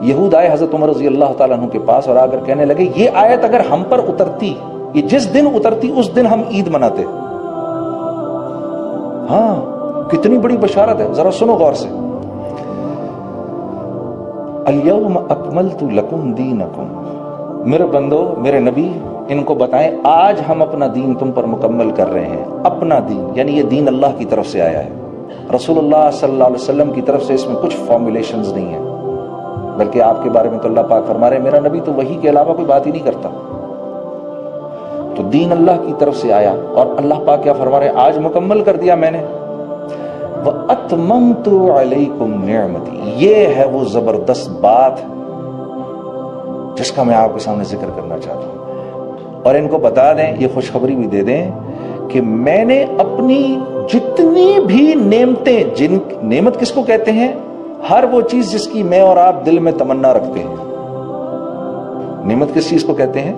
یہود آئے حضرت عمر رضی اللہ تعالیٰ عنہ کے پاس اور آ کر کہنے لگے یہ آیت اگر ہم پر اترتی، یہ جس دن اترتی اس دن ہم عید مناتے۔ ہاں کتنی بڑی بشارت ہے، ذرا سنو غور سے۔ الیوم اکملت لکم دینکم، میرے بندو میرے نبی ان کو بتائیں آج ہم اپنا دین تم پر مکمل کر رہے ہیں۔ اپنا دین یعنی یہ دین اللہ کی طرف سے آیا ہے، رسول اللہ صلی اللہ علیہ وسلم کی طرف سے اس میں کچھ فارمولیشنز نہیں ہیں، بلکہ آپ کے بارے میں تو اللہ پاک فرما رہے ہیں میرا نبی تو وحی کے علاوہ کوئی بات ہی نہیں کرتا۔ تو دین اللہ کی طرف سے آیا اور اللہ پاک کیا فرما رہے ہیں آج مکمل کر دیا میں نے۔ وَأَتْمَمْتُ عَلَيْكُمْ نِعْمَتِي، یہ ہے وہ زبردست بات جس کا میں آپ کے سامنے ذکر کرنا چاہتا ہوں، اور ان کو بتا دیں، یہ خوشخبری بھی دے دیں کہ میں نے اپنی جتنی بھی نعمتیں، جن نعمت کس کو کہتے ہیں؟ ہر وہ چیز جس کی میں اور آپ دل میں تمنا رکھتے ہیں۔ نعمت کس چیز کو کہتے ہیں؟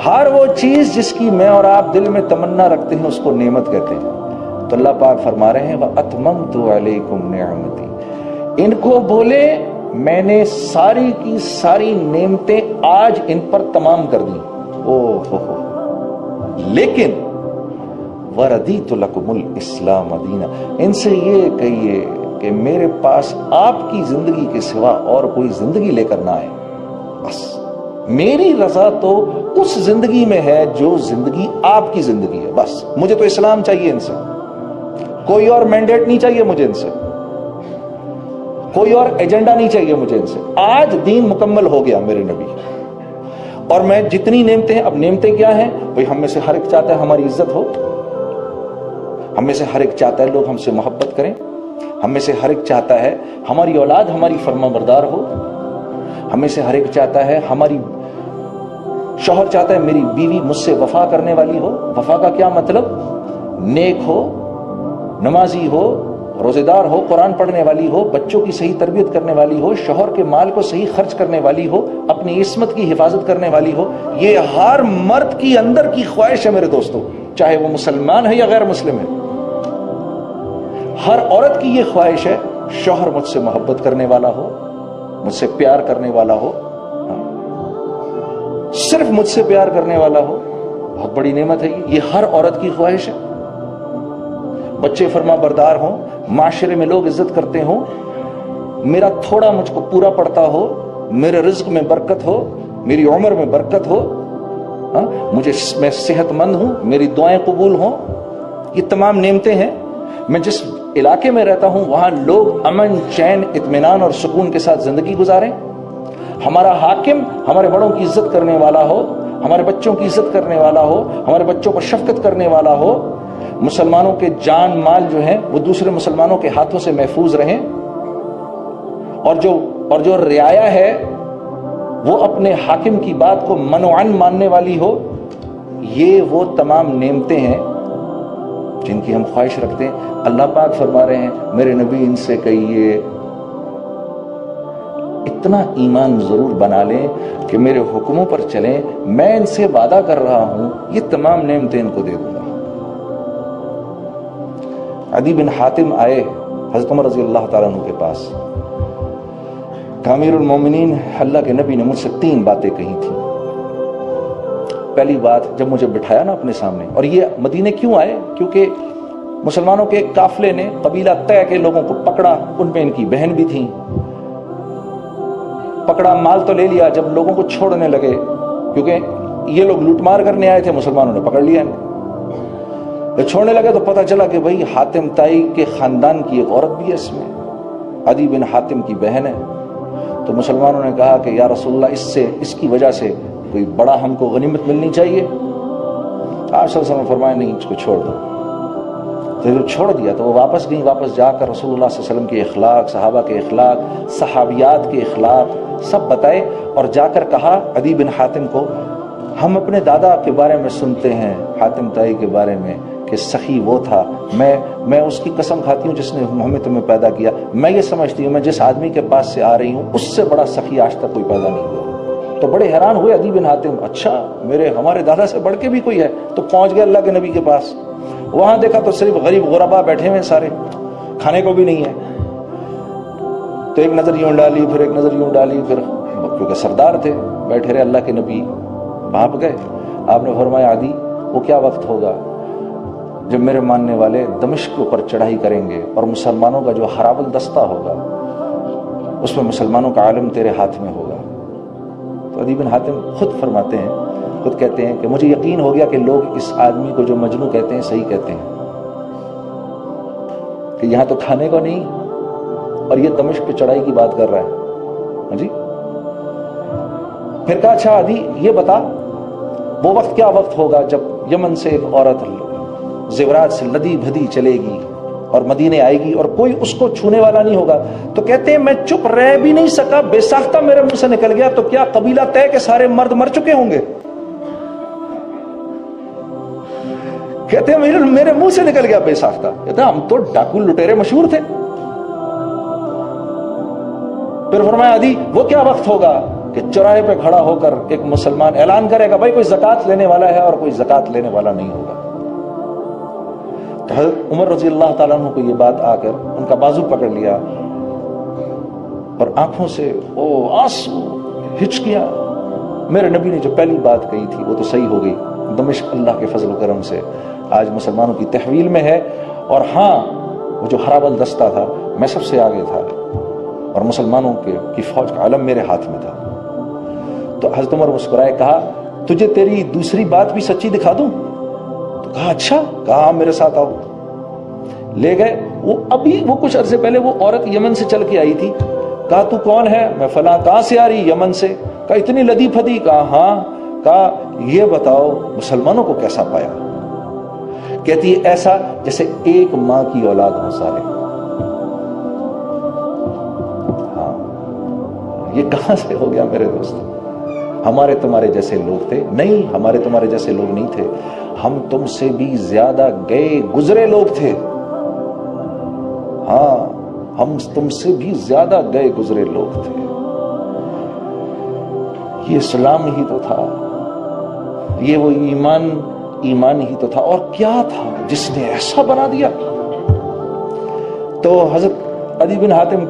ہر وہ چیز جس کی میں اور آپ دل میں تمنا رکھتے ہیں اس کو نعمت کہتے ہیں۔ تو اللہ پاک فرما رہے ہیں وَأَتْمَمْتُ عَلَيْكُمْ نِعْمَتِي، ان کو بولے میں نے ساری کی ساری نعمتیں آج ان پر تمام کر دیں۔ لیکن وَرَضِيتُ لَكُمُ الْإِسْلَامَ دِينًا، ان سے یہ کہیے کہ میرے پاس آپ کی زندگی کے سوا اور کوئی زندگی لے کر نہ آئے، بس میری رضا تو اس زندگی میں ہے جو زندگی آپ کی زندگی ہے، بس مجھے تو اسلام چاہیے، ان سے کوئی اور مینڈیٹ نہیں چاہیے مجھے، ان سے کوئی اور ایجنڈا نہیں چاہیے مجھے، ان سے آج دین مکمل ہو گیا میرے نبی۔ اور میں جتنی نعمتیں ہیں، اب نعمتیں کیا ہیں بھئی؟ ہم میں سے ہر ایک چاہتا ہے ہماری عزت ہو، ہم میں سے ہر ایک چاہتا ہے لوگ ہم سے محبت کریں، ہم میں سے ہر ایک چاہتا ہے ہماری اولاد ہماری فرما بردار ہو، ہم میں سے ہر ایک چاہتا ہے ہماری شوہر چاہتا ہے میری بیوی مجھ سے وفا کرنے والی ہو۔ وفا کا کیا مطلب؟ نیک ہو، نمازی ہو، روزے دار ہو، قرآن پڑھنے والی ہو، بچوں کی صحیح تربیت کرنے والی ہو، شوہر کے مال کو صحیح خرچ کرنے والی ہو، اپنی عصمت کی حفاظت کرنے والی ہو۔ یہ ہر مرد کی اندر کی خواہش ہے میرے دوستو، چاہے وہ مسلمان ہے یا غیر مسلم ہے۔ ہر عورت کی یہ خواہش ہے شوہر مجھ سے محبت کرنے والا ہو، مجھ سے پیار کرنے والا ہو، صرف مجھ سے پیار کرنے والا ہو۔ بہت بڑی نعمت ہے یہ ہر عورت کی خواہش ہے۔ بچے فرما بردار ہوں، معاشرے میں لوگ عزت کرتے ہوں، میرا تھوڑا مجھ کو پورا پڑتا ہو، میرے رزق میں برکت ہو، میری عمر میں برکت ہو، میں صحت مند ہوں، میری دعائیں قبول ہوں۔ یہ تمام نعمتیں ہیں۔ میں جس علاقے میں رہتا ہوں وہاں لوگ امن، چین، اطمینان اور سکون کے ساتھ زندگی گزاریں۔ ہمارا حاکم ہمارے بڑوں کی عزت کرنے والا ہو، ہمارے بچوں کی عزت کرنے والا ہو، ہمارے بچوں پر شفقت کرنے والا ہو، مسلمانوں کے جان مال جو ہیں وہ دوسرے مسلمانوں کے ہاتھوں سے محفوظ رہیں، اور جو رعایا ہے وہ اپنے حاکم کی بات کو منوعاً ماننے والی ہو۔ یہ وہ تمام نعمتیں ہیں جن کی ہم خواہش رکھتے ہیں۔ اللہ پاک فرما رہے ہیں میرے نبی ان سے کہیے اتنا ایمان ضرور بنا لیں کہ میرے حکموں پر چلیں، میں ان سے وعدہ کر رہا ہوں یہ تمام نعمتیں ان کو دے دوں گا۔ عدی بن حاتم آئے حضرت عمر رضی اللہ تعالیٰ عنہ کے پاس، کہ امیر المومنین اللہ کے نبی نے مجھ سے 3 باتیں کہی تھیں۔ پہلی بات جب مجھے بٹھایا نا اپنے سامنے، اور یہ مدینے کیوں آئے؟ کیونکہ مسلمانوں کے ایک قافلے نے قبیلہ طے کے لوگوں کو پکڑا، ان میں ان کی بہن بھی تھیں، پکڑا، مال تو لے لیا۔ جب لوگوں کو چھوڑنے لگے، کیونکہ یہ لوگ لوٹ مار کرنے آئے تھے، مسلمانوں نے پکڑ لیا، جب چھوڑنے لگے تو پتہ چلا کہ بھائی حاتم طائی کے خاندان کی ایک عورت بھی ہے اس میں، عدی بن حاتم کی بہن ہے۔ تو مسلمانوں نے کہا کہ یا رسول اللہ اس کی وجہ سے کوئی بڑا ہم کو غنیمت ملنی چاہیے۔ آپ صلی اللہ علیہ وسلم فرمائے نہیں، اس کو چھوڑ دو۔ تو جب چھوڑ دیا تو وہ واپس گئی، واپس جا کر رسول اللہ صلی اللہ علیہ وسلم کے اخلاق، صحابہ کے اخلاق، صحابیات کے اخلاق سب بتائے، اور جا کر کہا عدی بن حاتم کو ہم اپنے دادا کے بارے میں سنتے ہیں، حاتم طائی کے بارے میں، کہ سخی وہ تھا، میں اس کی قسم کھاتی ہوں جس نے ہمیں تمہیں پیدا کیا۔ میں یہ سمجھتی ہوں میں جس آدمی کے پاس سے آ رہی ہوں اس سے بڑا سخی آج تک کوئی پیدا نہیں ہوا۔ تو بڑے حیران ہوئے عدی بن حاتم، اچھا ہمارے دادا سے بڑھ کے بھی کوئی ہے؟ تو پہنچ گئے اللہ کے نبی کے پاس، وہاں دیکھا تو صرف غریب غربا بیٹھے ہوئے، سارے کھانے کو بھی نہیں ہے۔ تو ایک نظر یوں ڈالی، پھر ایک نظر یوں ڈالی، پھر کیونکہ سردار تھے بیٹھے رہے، اللہ کے نبی بھاپ گئے. آپ نے فرمایا عدی وہ کیا وقت ہوگا جب میرے ماننے والے دمشق کے اوپر چڑھائی کریں گے اور مسلمانوں کا جو حرابل دستہ ہوگا اس میں مسلمانوں کا عالم تیرے ہاتھ میں ہوگا. تو عدی بن حاتم خود فرماتے ہیں، خود کہتے ہیں کہ مجھے یقین ہو گیا کہ لوگ اس آدمی کو جو مجنون کہتے ہیں صحیح کہتے ہیں، کہ یہاں تو کھانے کو نہیں اور یہ دمشق پہ چڑھائی کی بات کر رہا ہے. ہاں جی. پھر کہا اچھا عدی یہ بتا وہ وقت کیا وقت ہوگا جب یمن سے ایک عورت زیورات سے لدی بھدی چلے گی اور مدینے آئے گی اور کوئی اس کو چھونے والا نہیں ہوگا. تو کہتے ہیں میں چپ رہ بھی نہیں سکا، بے ساختہ میرے منہ سے نکل گیا، تو کیا قبیلہ طے کے سارے مرد مر چکے ہوں گے؟ کہتے ہیں میرے منہ سے نکل گیا بے ساختہ. کہتے ہیں ہم تو ڈاکو لٹیرے مشہور تھے. پھر فرمایا عدی وہ کیا وقت ہوگا کہ چوراہے پہ کھڑا ہو کر ایک مسلمان اعلان کرے گا بھائی کوئی زکوٰۃ لینے والا ہے اور کوئی زکوٰۃ لینے والا نہیں ہوگا. تو حضرت عمر رضی اللہ تعالیٰ عنہ کو یہ بات آ کر ان کا بازو پکڑ لیا اور آنکھوں سے آنسو ہچکیاں. میرے نبی نے جو پہلی بات کہی تھی وہ تو صحیح ہو گئی. دمشق اللہ کے فضل و کرم سے آج مسلمانوں کی تحویل میں ہے، اور ہاں وہ جو حرابل دستہ تھا میں سب سے آگے تھا اور مسلمانوں کی فوج کا علم میرے ہاتھ میں تھا. تو حضرت عمر مسکرائے، کہا تجھے تیری دوسری بات بھی سچی دکھا دوں؟ تو کہا اچھا. کہا میرے ساتھ آؤ. لے گئے. وہ کچھ عرصے پہلے وہ عورت یمن سے چل کے آئی تھی. کہا تو کون ہے؟ میں فلاں. کہاں سے آ رہی؟ یمن سے. کہا اتنی لدی پھدی؟ کہا ہاں. کہا یہ بتاؤ مسلمانوں کو کیسا پایا؟ کہتی ہے ایسا جیسے ایک ماں کی اولاد ہو سارے. ہاں یہ کہاں سے ہو گیا میرے دوست؟ ہمارے تمہارے جیسے لوگ تھے؟ نہیں، ہمارے تمہارے جیسے لوگ نہیں تھے. ہم تم سے بھی زیادہ گئے گزرے لوگ تھے. ہاں ہم تم سے بھی زیادہ گئے گزرے لوگ تھے. یہ اسلام ہی تو تھا، یہ وہ ایمان ہی تو تھا. اور کیا تھا جس نے ایسا بنا دیا؟ تو حضرت عدی بن حاتم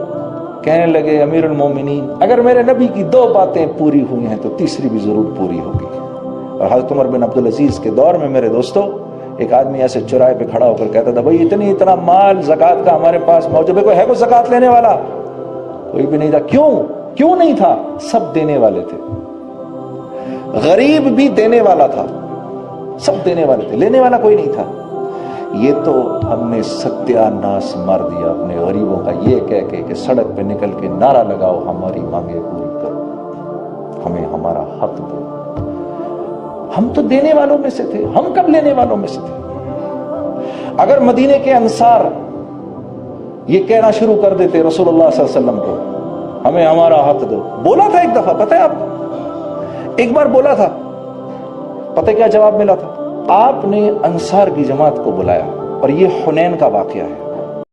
کہنے لگے امیر المومنین اگر میرے نبی کی 2 باتیں پوری ہوئی ہیں تو تیسری بھی ضرور پوری ہوگی. اور حضرت عمر بن عبدالعزیز کے دور میں میرے دوستو ایک آدمی ایسے چوراہے پہ کھڑا ہو کر کہتا تھا بھائی اتنا مال زکوٰۃ کا ہمارے پاس موجود ہے، کوئی زکوٰۃ لینے والا؟ کوئی بھی نہیں تھا. کیوں نہیں تھا؟ سب دینے والے تھے. غریب بھی دینے والا تھا، سب دینے والے تھے، لینے والا کوئی نہیں تھا. یہ تو ہم نے ستیہ ناس مار دیا اپنے غریبوں کا، یہ کہہ کے کہ سڑک پہ نکل کے نعرہ لگاؤ ہماری مانگیں پوری کرو، ہمیں ہمارا حق دو. ہم تو دینے والوں میں سے تھے، ہم کب لینے والوں میں سے تھے؟ اگر مدینے کے انصار یہ کہنا شروع کر دیتے رسول اللہ صلی اللہ علیہ وسلم کو ہمیں ہمارا حق دو. بولا تھا ایک دفعہ، پتہ ہے آپ کو، ایک بار بولا تھا، پتہ کیا جواب ملا تھا؟ آپ نے انصار کی جماعت کو بلایا، اور یہ حنین کا واقعہ ہے.